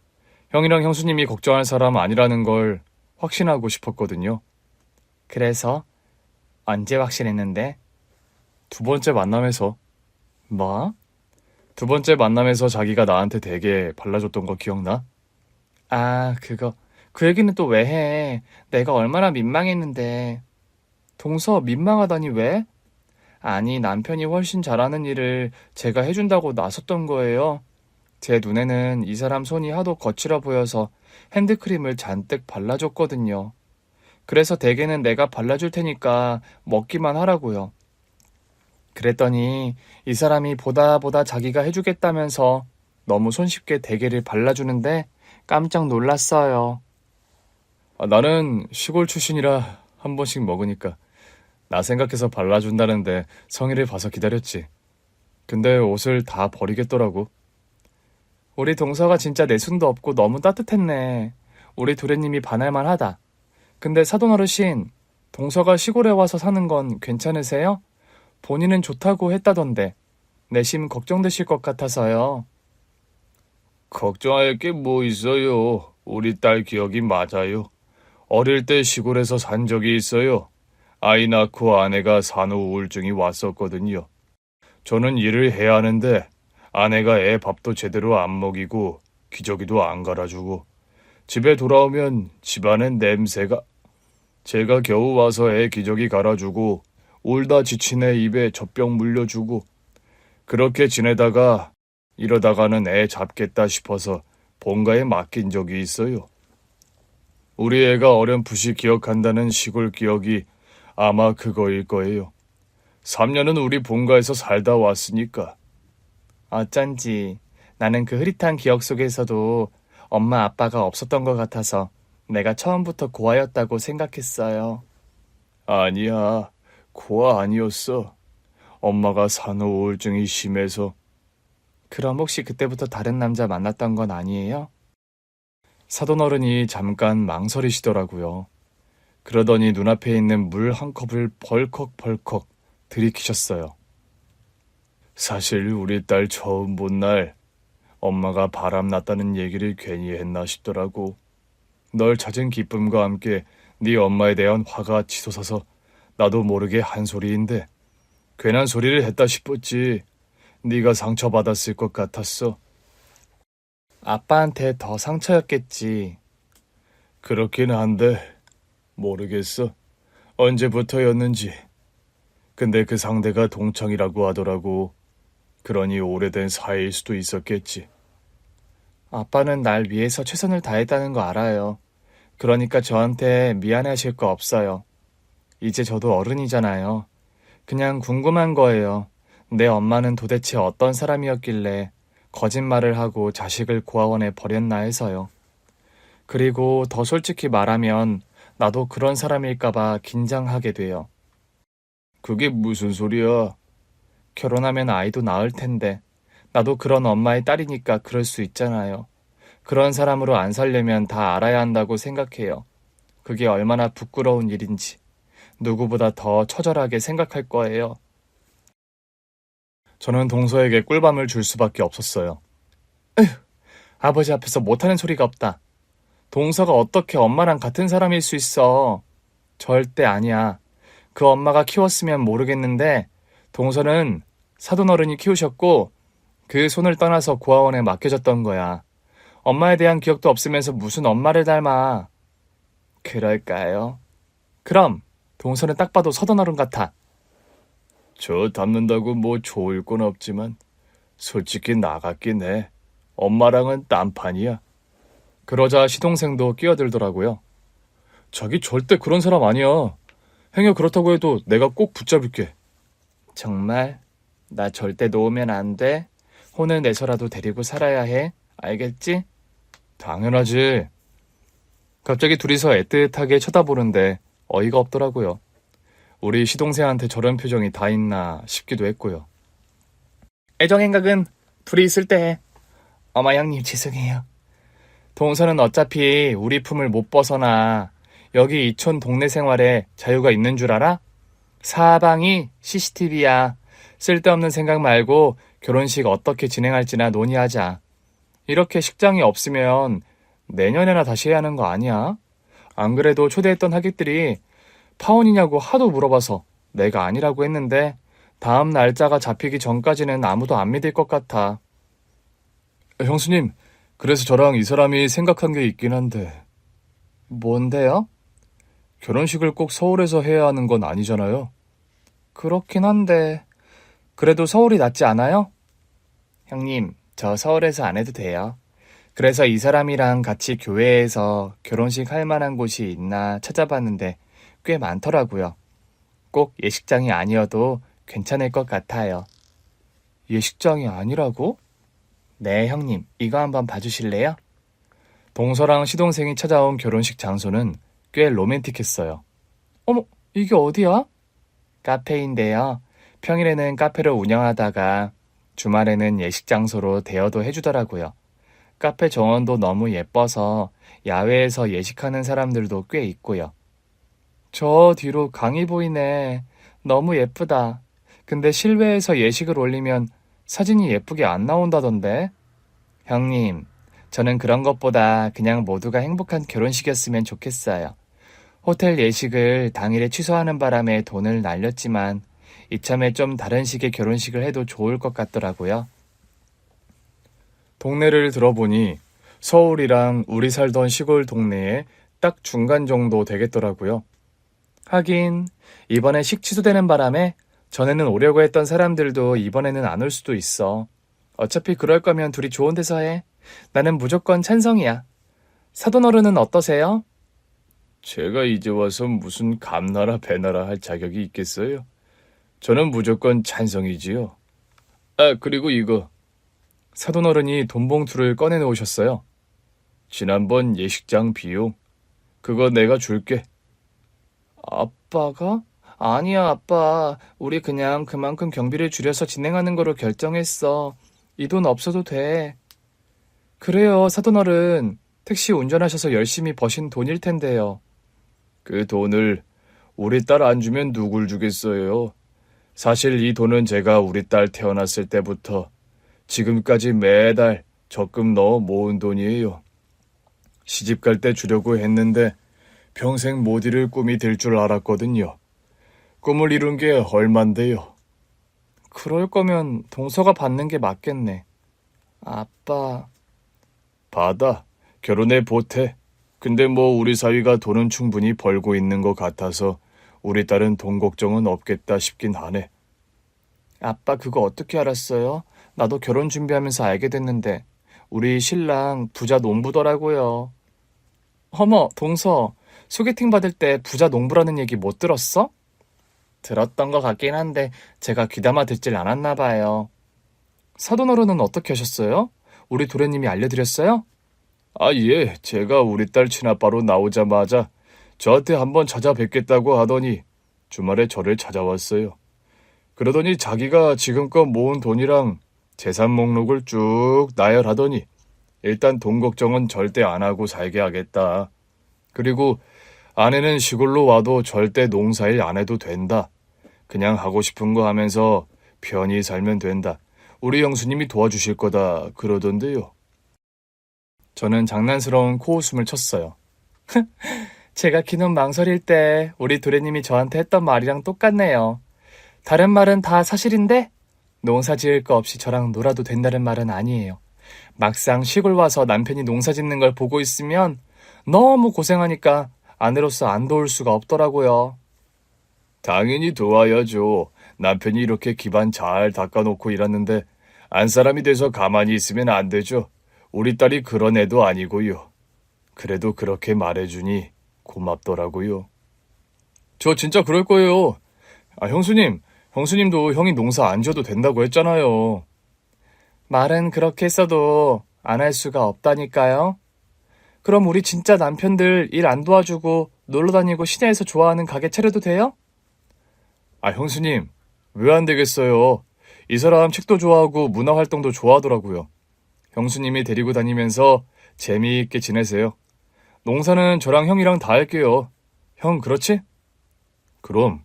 Speaker 1: 형이랑 형수님이 걱정할 사람 아니라는 걸 확신하고 싶었거든요. 그래서 언제 확신했는데? 두 번째 만남에서. 뭐? 두 번째 만남에서 자기가 나한테 되게 발라줬던 거 기억나? 그거. 그 얘기는 또 왜 해? 내가 얼마나 민망했는데. 동서 민망하다니 왜? 아니, 남편이 훨씬 잘하는 일을 제가 해준다고 나섰던 거예요. 제 눈에는 이 사람 손이 하도 거칠어 보여서 핸드크림을 잔뜩 발라줬거든요. 그래서 대개는 내가 발라줄 테니까 먹기만 하라고요. 그랬더니 이 사람이 보다 자기가 해주겠다면서 너무 손쉽게 대게를 발라주는데 깜짝 놀랐어요. 나는 시골 출신이라 한 번씩 먹으니까 나 생각해서 발라준다는데 성의를 봐서 기다렸지. 근데 옷을 다 버리겠더라고. 우리 동서가 진짜 내숭도 없고 너무 따뜻했네. 우리 도련님이 반할만 하다. 근데 사돈어르신, 동서가 시골에 와서 사는 건 괜찮으세요? 본인은 좋다고 했다던데 내심 걱정되실 것 같아서요. 걱정할 게 뭐 있어요. 우리 딸 기억이 맞아요. 어릴 때 시골에서 산 적이 있어요. 아이 낳고 아내가 산후 우울증이 왔었거든요. 저는 일을 해야 하는데 아내가 애 밥도 제대로 안 먹이고 기저귀도 안 갈아주고 집에 돌아오면 집안엔 냄새가. 제가 겨우 와서 애 기저귀 갈아주고 울다 지친 애 입에 젖병 물려주고 그렇게 지내다가 이러다가는 애 잡겠다 싶어서 본가에 맡긴 적이 있어요. 우리 애가 어렴풋이 기억한다는 시골 기억이 아마 그거일 거예요. 3년은 우리 본가에서 살다 왔으니까. 어쩐지 나는 그 흐릿한 기억 속에서도 엄마 아빠가 없었던 것 같아서 내가 처음부터 고아였다고 생각했어요. 아니야, 고아 아니었어. 엄마가 산후 우울증이 심해서. 그럼 혹시 그때부터 다른 남자 만났던 건 아니에요? 사돈어른이 잠깐 망설이시더라고요. 그러더니 눈앞에 있는 물 한 컵을 벌컥벌컥 들이키셨어요. 사실 우리 딸 처음 본 날 엄마가 바람났다는 얘기를 괜히 했나 싶더라고. 널 찾은 기쁨과 함께 네 엄마에 대한 화가 치솟아서 나도 모르게 한 소리인데 괜한 소리를 했다 싶었지. 네가 상처받았을 것 같았어. 아빠한테 더 상처였겠지. 그렇긴 한데 모르겠어. 언제부터였는지. 근데 그 상대가 동창이라고 하더라고. 그러니 오래된 사이일 수도 있었겠지. 아빠는 날 위해서 최선을 다했다는 거 알아요. 그러니까 저한테 미안해하실 거 없어요. 이제 저도 어른이잖아요. 그냥 궁금한 거예요. 내 엄마는 도대체 어떤 사람이었길래 거짓말을 하고 자식을 고아원에 버렸나 해서요. 그리고 더 솔직히 말하면 나도 그런 사람일까봐 긴장하게 돼요. 그게 무슨 소리야? 결혼하면 아이도 낳을 텐데 나도 그런 엄마의 딸이니까 그럴 수 있잖아요. 그런 사람으로 안 살려면 다 알아야 한다고 생각해요. 그게 얼마나 부끄러운 일인지 누구보다 더 처절하게 생각할 거예요. 저는 동서에게 꿀밤을 줄 수밖에 없었어요. 에휴, 아버지 앞에서 못하는 소리가 없다. 동서가 어떻게 엄마랑 같은 사람일 수 있어? 절대 아니야. 그 엄마가 키웠으면 모르겠는데 동서는 사돈어른이 키우셨고 그 손을 떠나서 고아원에 맡겨졌던 거야. 엄마에 대한 기억도 없으면서 무슨 엄마를 닮아. 그럴까요? 그럼 동서는 딱 봐도 사돈어른 같아. 저 닮는다고 뭐 좋을 건 없지만 솔직히 나 같긴 해. 엄마랑은 딴판이야. 그러자 시동생도 끼어들더라고요. 자기 절대 그런 사람 아니야. 행여 그렇다고 해도 내가 꼭 붙잡을게. 정말? 나 절대 놓으면 안 돼. 혼을 내서라도 데리고 살아야 해. 알겠지? 당연하지. 갑자기 둘이서 애틋하게 쳐다보는데 어이가 없더라고요. 우리 시동생한테 저런 표정이 다 있나 싶기도 했고요. 애정행각은 둘이 있을 때 해. 어머 형님 죄송해요. 동서는 어차피 우리 품을 못 벗어나. 여기 이촌 동네 생활에 자유가 있는 줄 알아? 사방이 CCTV야. 쓸데없는 생각 말고 결혼식 어떻게 진행할지나 논의하자. 이렇게 식장이 없으면 내년에나 다시 해야 하는 거 아니야? 안 그래도 초대했던 하객들이 파혼이냐고 하도 물어봐서 내가 아니라고 했는데 다음 날짜가 잡히기 전까지는 아무도 안 믿을 것 같아. 형수님, 그래서 저랑 이 사람이 생각한 게 있긴 한데. 뭔데요? 결혼식을 꼭 서울에서 해야 하는 건 아니잖아요. 그렇긴 한데 그래도 서울이 낫지 않아요? 형님, 저 서울에서 안 해도 돼요. 그래서 이 사람이랑 같이 교회에서 결혼식 할 만한 곳이 있나 찾아봤는데 꽤 많더라고요. 꼭 예식장이 아니어도 괜찮을 것 같아요. 예식장이 아니라고? 네, 형님. 이거 한번 봐주실래요? 동서랑 시동생이 찾아온 결혼식 장소는 꽤 로맨틱했어요. 어머, 이게 어디야? 카페인데요. 평일에는 카페를 운영하다가 주말에는 예식 장소로 대여도 해주더라고요. 카페 정원도 너무 예뻐서 야외에서 예식하는 사람들도 꽤 있고요. 저 뒤로 강이 보이네. 너무 예쁘다. 근데 실외에서 예식을 올리면 사진이 예쁘게 안 나온다던데? 형님, 저는 그런 것보다 그냥 모두가 행복한 결혼식이었으면 좋겠어요. 호텔 예식을 당일에 취소하는 바람에 돈을 날렸지만 이참에 좀 다른 식의 결혼식을 해도 좋을 것 같더라고요. 동네를 들어보니 서울이랑 우리 살던 시골 동네에 딱 중간 정도 되겠더라고요. 하긴 이번에 식 취소되는 바람에 전에는 오려고 했던 사람들도 이번에는 안 올 수도 있어. 어차피 그럴 거면 둘이 좋은 데서 해. 나는 무조건 찬성이야. 사돈어른은 어떠세요? 제가 이제 와서 무슨 감나라 배나라 할 자격이 있겠어요? 저는 무조건 찬성이지요. 아, 그리고 이거. 사돈어른이 돈봉투를 꺼내놓으셨어요. 지난번 예식장 비용. 그거 내가 줄게. 아빠가? 아니야, 아빠. 우리 그냥 그만큼 경비를 줄여서 진행하는 거로 결정했어. 이 돈 없어도 돼. 그래요, 사돈어른. 택시 운전하셔서 열심히 버신 돈일 텐데요. 그 돈을 우리 딸 안 주면 누굴 주겠어요? 사실 이 돈은 제가 우리 딸 태어났을 때부터 지금까지 매달 적금 넣어 모은 돈이에요. 시집 갈 때 주려고 했는데 평생 못 이룰 꿈이 될 줄 알았거든요. 꿈을 이룬 게 얼만데요. 그럴 거면 동서가 받는 게 맞겠네. 아빠. 받아. 결혼해 보태. 근데 뭐 우리 사위가 돈은 충분히 벌고 있는 것 같아서 우리 딸은 돈 걱정은 없겠다 싶긴 하네. 아빠 그거 어떻게 알았어요? 나도 결혼 준비하면서 알게 됐는데 우리 신랑 부자 농부더라고요. 어머, 동서. 소개팅 받을 때 부자 농부라는 얘기 못 들었어? 들었던 것 같긴 한데 제가 귀담아 듣질 않았나 봐요. 사돈어른은 어떻게 하셨어요? 우리 도련님이 알려드렸어요? 아, 예. 제가 우리 딸 친아빠로 나오자마자 저한테 한번 찾아뵙겠다고 하더니 주말에 저를 찾아왔어요. 그러더니 자기가 지금껏 모은 돈이랑 재산 목록을 쭉 나열하더니 일단 돈 걱정은 절대 안 하고 살게 하겠다. 그리고 아내는 시골로 와도 절대 농사일 안 해도 된다. 그냥 하고 싶은 거 하면서 편히 살면 된다. 우리 형수님이 도와주실 거다 그러던데요. 저는 장난스러운 코웃음을 쳤어요. 제가 기는 망설일 때 우리 도련님이 저한테 했던 말이랑 똑같네요. 다른 말은 다 사실인데 농사 지을 거 없이 저랑 놀아도 된다는 말은 아니에요. 막상 시골 와서 남편이 농사 짓는 걸 보고 있으면 너무 고생하니까 아내로서 안 도울 수가 없더라고요. 당연히 도와야죠. 남편이 이렇게 기반 잘 닦아놓고 일하는데 안 사람이 돼서 가만히 있으면 안 되죠. 우리 딸이 그런 애도 아니고요. 그래도 그렇게 말해주니 고맙더라고요. 저 진짜 그럴 거예요. 아, 형수님도 형이 농사 안 지어도 된다고 했잖아요. 말은 그렇게 했어도 안 할 수가 없다니까요. 그럼 우리 진짜 남편들 일 안 도와주고 놀러 다니고 시내에서 좋아하는 가게 차려도 돼요? 아, 형수님, 왜 안 되겠어요? 이 사람 책도 좋아하고 문화활동도 좋아하더라고요. 형수님이 데리고 다니면서 재미있게 지내세요. 농사는 저랑 형이랑 다 할게요. 형, 그렇지? 그럼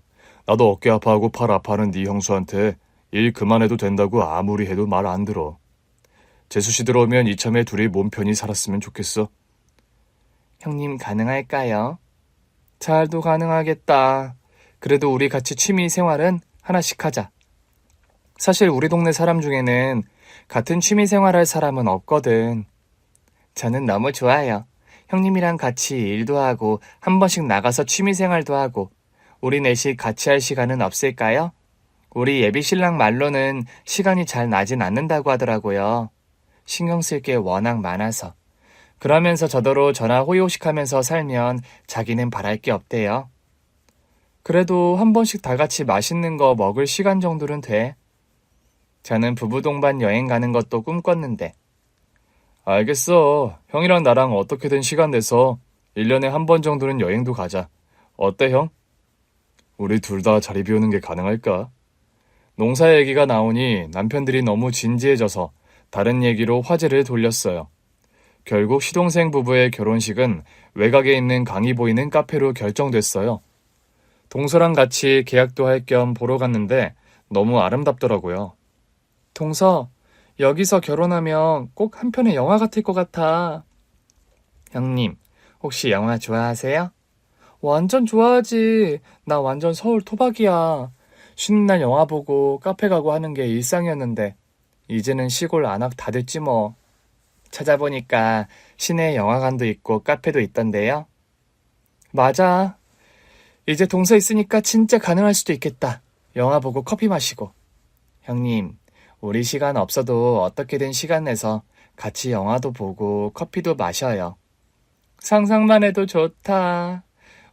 Speaker 1: 나도 어깨 아파하고 팔 아파하는 네 형수한테 일 그만해도 된다고 아무리 해도 말 안 들어. 재수 씨 들어오면 이참에 둘이 몸 편히 살았으면 좋겠어. 형님 가능할까요? 잘도 가능하겠다. 그래도 우리 같이 취미 생활은 하나씩 하자. 사실 우리 동네 사람 중에는 같은 취미 생활할 사람은 없거든. 저는 너무 좋아요. 형님이랑 같이 일도 하고 한 번씩 나가서 취미 생활도 하고 우리 넷이 같이 할 시간은 없을까요? 우리 예비 신랑 말로는 시간이 잘 나진 않는다고 하더라고요. 신경 쓸 게 워낙 많아서. 그러면서 저더러 저나 호의호식하면서 살면 자기는 바랄 게 없대요. 그래도 한 번씩 다 같이 맛있는 거 먹을 시간 정도는 돼. 저는 부부 동반 여행 가는 것도 꿈꿨는데. 알겠어. 형이랑 나랑 어떻게든 시간 내서 1년에 한 번 정도는 여행도 가자. 어때, 형? 우리 둘 다 자리 비우는 게 가능할까? 농사 얘기가 나오니 남편들이 너무 진지해져서 다른 얘기로 화제를 돌렸어요. 결국 시동생 부부의 결혼식은 외곽에 있는 강이 보이는 카페로 결정됐어요. 동서랑 같이 계약도 할 겸 보러 갔는데 너무 아름답더라고요. 동서, 여기서 결혼하면 꼭 한 편의 영화 같을 것 같아. 형님, 혹시 영화 좋아하세요? 완전 좋아하지. 나 완전 서울 토박이야. 쉬는 날 영화 보고 카페 가고 하는 게 일상이었는데 이제는 시골 안악 다 됐지 뭐. 찾아보니까 시내에 영화관도 있고 카페도 있던데요. 맞아. 이제 동서 있으니까 진짜 가능할 수도 있겠다. 영화 보고 커피 마시고. 형님, 우리 시간 없어도 어떻게든 시간 내서 같이 영화도 보고 커피도 마셔요. 상상만 해도 좋다.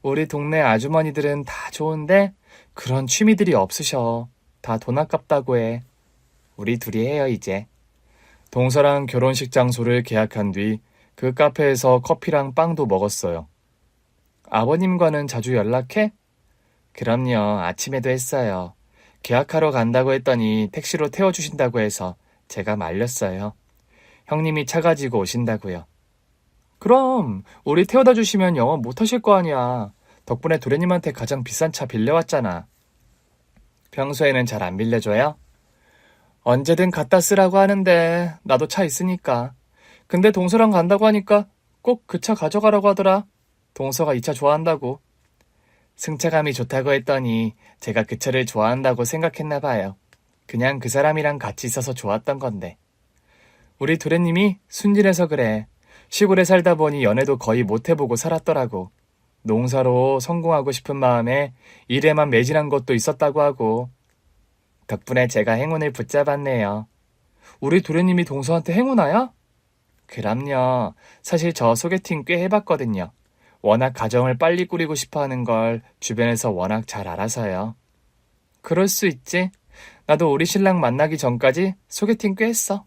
Speaker 1: 우리 동네 아주머니들은 다 좋은데 그런 취미들이 없으셔. 다 돈 아깝다고 해. 우리 둘이 해요 이제. 동서랑 결혼식 장소를 계약한 뒤 그 카페에서 커피랑 빵도 먹었어요. 아버님과는 자주 연락해? 그럼요. 아침에도 했어요. 계약하러 간다고 했더니 택시로 태워주신다고 해서 제가 말렸어요. 형님이 차 가지고 오신다고요. 그럼 우리 태워다 주시면 영어 못하실 거 아니야. 덕분에 도련님한테 가장 비싼 차 빌려왔잖아. 평소에는 잘 안 빌려줘요? 언제든 갖다 쓰라고 하는데 나도 차 있으니까. 근데 동서랑 간다고 하니까 꼭 그 차 가져가라고 하더라. 동서가 이 차 좋아한다고. 승차감이 좋다고 했더니 제가 그 차를 좋아한다고 생각했나 봐요. 그냥 그 사람이랑 같이 있어서 좋았던 건데. 우리 도련님이 순진해서 그래. 시골에 살다 보니 연애도 거의 못 해보고 살았더라고. 농사로 성공하고 싶은 마음에 일에만 매진한 것도 있었다고 하고. 덕분에 제가 행운을 붙잡았네요. 우리 도련님이 동서한테 행운아야? 그럼요. 사실 저 소개팅 꽤 해봤거든요. 워낙 가정을 빨리 꾸리고 싶어하는 걸 주변에서 워낙 잘 알아서요. 그럴 수 있지. 나도 우리 신랑 만나기 전까지 소개팅 꽤 했어.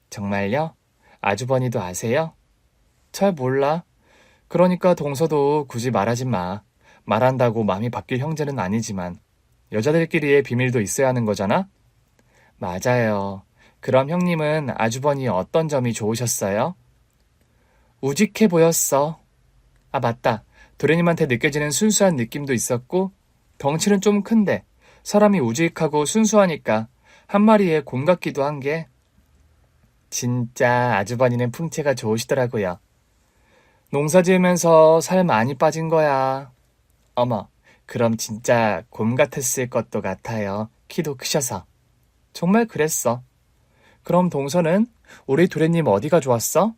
Speaker 1: 정말요? 아주버니도 아세요? 잘 몰라. 그러니까 동서도 굳이 말하지 마. 말한다고 마음이 바뀔 형제는 아니지만 여자들끼리의 비밀도 있어야 하는 거잖아? 맞아요. 그럼 형님은 아주버니 어떤 점이 좋으셨어요? 우직해 보였어. 아, 맞다. 도련님한테 느껴지는 순수한 느낌도 있었고 덩치는 좀 큰데 사람이 우직하고 순수하니까 한 마리에 곰 같기도 한 게. 진짜 아주버니는 풍채가 좋으시더라고요. 농사 지으면서 살 많이 빠진 거야. 어머, 그럼 진짜 곰 같았을 것도 같아요. 키도 크셔서. 정말 그랬어. 그럼 동서는 우리 도련님 어디가 좋았어?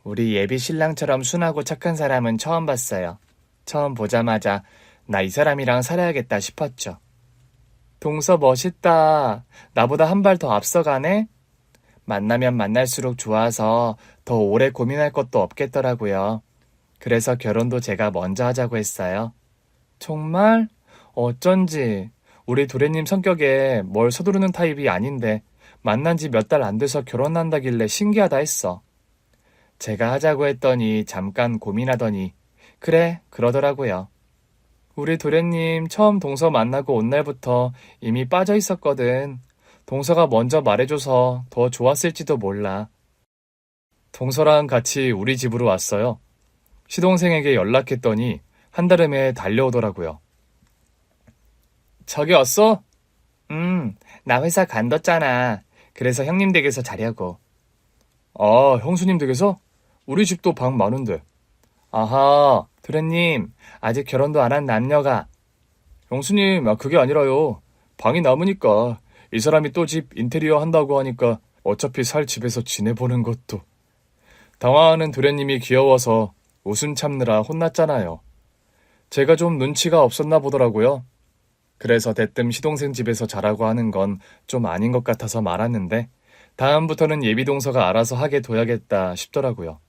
Speaker 1: 우리 예비 신랑처럼 순하고 착한 사람은 처음 봤어요. 처음 보자마자 나 이 사람이랑 살아야겠다 싶었죠. 동서 멋있다. 나보다 한 발 더 앞서가네? 만나면 만날수록 좋아서 더 오래 고민할 것도 없겠더라고요. 그래서 결혼도 제가 먼저 하자고 했어요. 정말? 어쩐지. 우리 도련님 성격에 뭘 서두르는 타입이 아닌데 만난 지 몇 달 안 돼서 결혼한다길래 신기하다 했어. 제가 하자고 했더니 잠깐 고민하더니 그래, 그러더라고요. 우리 도련님 처음 동서 만나고 온 날부터 이미 빠져 있었거든. 동서가 먼저 말해줘서 더 좋았을지도 몰라. 동서랑 같이 우리 집으로 왔어요. 시동생에게 연락했더니 한달음에 달려오더라고요. 저기 왔어? 나 회사 간뒀잖아. 그래서 형님 댁에서 자려고. 아, 형수님 댁에서? 우리 집도 방 많은데. 아하, 도련님, 아직 결혼도 안 한 남녀가. 형수님, 그게 아니라요. 방이 남으니까. 이 사람이 또 집 인테리어 한다고 하니까 어차피 살 집에서 지내보는 것도. 당황하는 도련님이 귀여워서 웃음 참느라 혼났잖아요. 제가 좀 눈치가 없었나 보더라고요. 그래서 대뜸 시동생 집에서 자라고 하는 건 좀 아닌 것 같아서 말았는데 다음부터는 예비동서가 알아서 하게 둬야겠다 싶더라고요.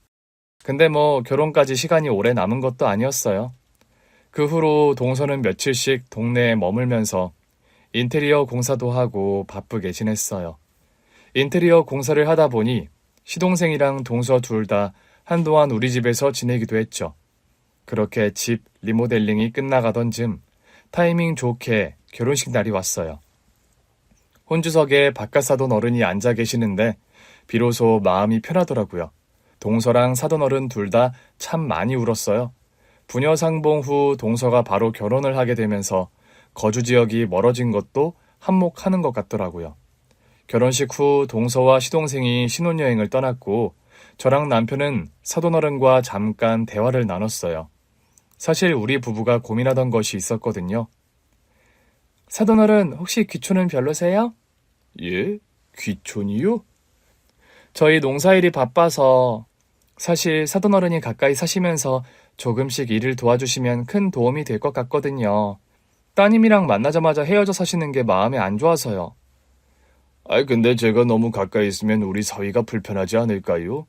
Speaker 1: 근데 뭐 결혼까지 시간이 오래 남은 것도 아니었어요. 그 후로 동서는 며칠씩 동네에 머물면서 인테리어 공사도 하고 바쁘게 지냈어요. 인테리어 공사를 하다 보니 시동생이랑 동서 둘 다 한동안 우리 집에서 지내기도 했죠. 그렇게 집 리모델링이 끝나가던 즈음 타이밍 좋게 결혼식 날이 왔어요. 혼주석에 바깥사돈 어른이 앉아 계시는데 비로소 마음이 편하더라고요. 동서랑 사돈 어른 둘 다 참 많이 울었어요. 부녀 상봉 후 동서가 바로 결혼을 하게 되면서 거주 지역이 멀어진 것도 한몫하는 것 같더라고요. 결혼식 후 동서와 시동생이 신혼여행을 떠났고 저랑 남편은 사돈 어른과 잠깐 대화를 나눴어요. 사실 우리 부부가 고민하던 것이 있었거든요. 사돈 어른, 혹시 귀촌은 별로세요? 예? 귀촌이요? 저희 농사일이 바빠서 사실 사돈 어른이 가까이 사시면서 조금씩 일을 도와주시면 큰 도움이 될 것 같거든요. 따님이랑 만나자마자 헤어져 사시는 게 마음에 안 좋아서요. 근데 제가 너무 가까이 있으면 우리 사위가 불편하지 않을까요?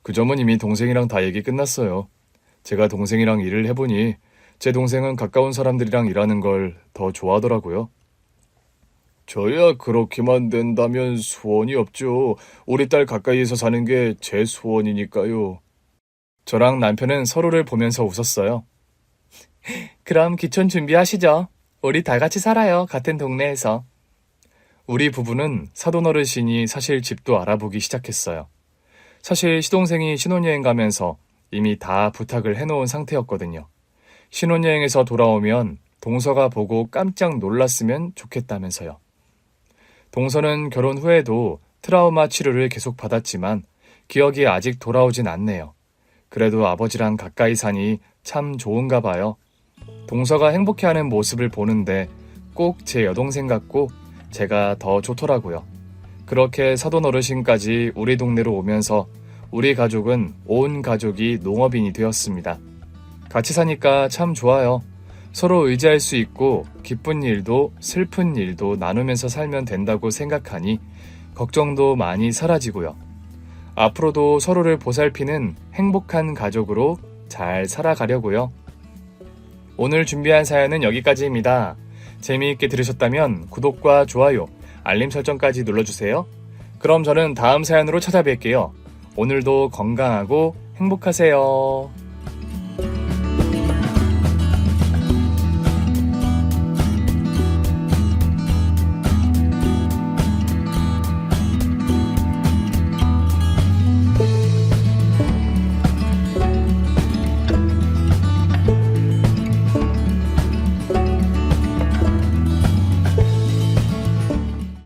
Speaker 1: 그 점은 이미 동생이랑 다 얘기 끝났어요. 제가 동생이랑 일을 해보니 제 동생은 가까운 사람들이랑 일하는 걸 더 좋아하더라고요. 저야 그렇게만 된다면 소원이 없죠. 우리 딸 가까이에서 사는 게 제 소원이니까요. 저랑 남편은 서로를 보면서 웃었어요. 그럼 귀촌 준비하시죠. 우리 다 같이 살아요. 같은 동네에서. 우리 부부는 사돈 어르신이 사실 집도 알아보기 시작했어요. 사실 시동생이 신혼여행 가면서 이미 다 부탁을 해놓은 상태였거든요. 신혼여행에서 돌아오면 동서가 보고 깜짝 놀랐으면 좋겠다면서요. 동서는 결혼 후에도 트라우마 치료를 계속 받았지만 기억이 아직 돌아오진 않네요. 그래도 아버지랑 가까이 사니 참 좋은가 봐요. 동서가 행복해하는 모습을 보는데 꼭 제 여동생 같고 제가 더 좋더라고요. 그렇게 사돈 어르신까지 우리 동네로 오면서 우리 가족은 온 가족이 농업인이 되었습니다. 같이 사니까 참 좋아요. 서로 의지할 수 있고 기쁜 일도 슬픈 일도 나누면서 살면 된다고 생각하니 걱정도 많이 사라지고요. 앞으로도 서로를 보살피는 행복한 가족으로 잘 살아가려고요. 오늘 준비한 사연은 여기까지입니다. 재미있게 들으셨다면 구독과 좋아요, 알림 설정까지 눌러주세요. 그럼 저는 다음 사연으로 찾아뵐게요. 오늘도 건강하고 행복하세요.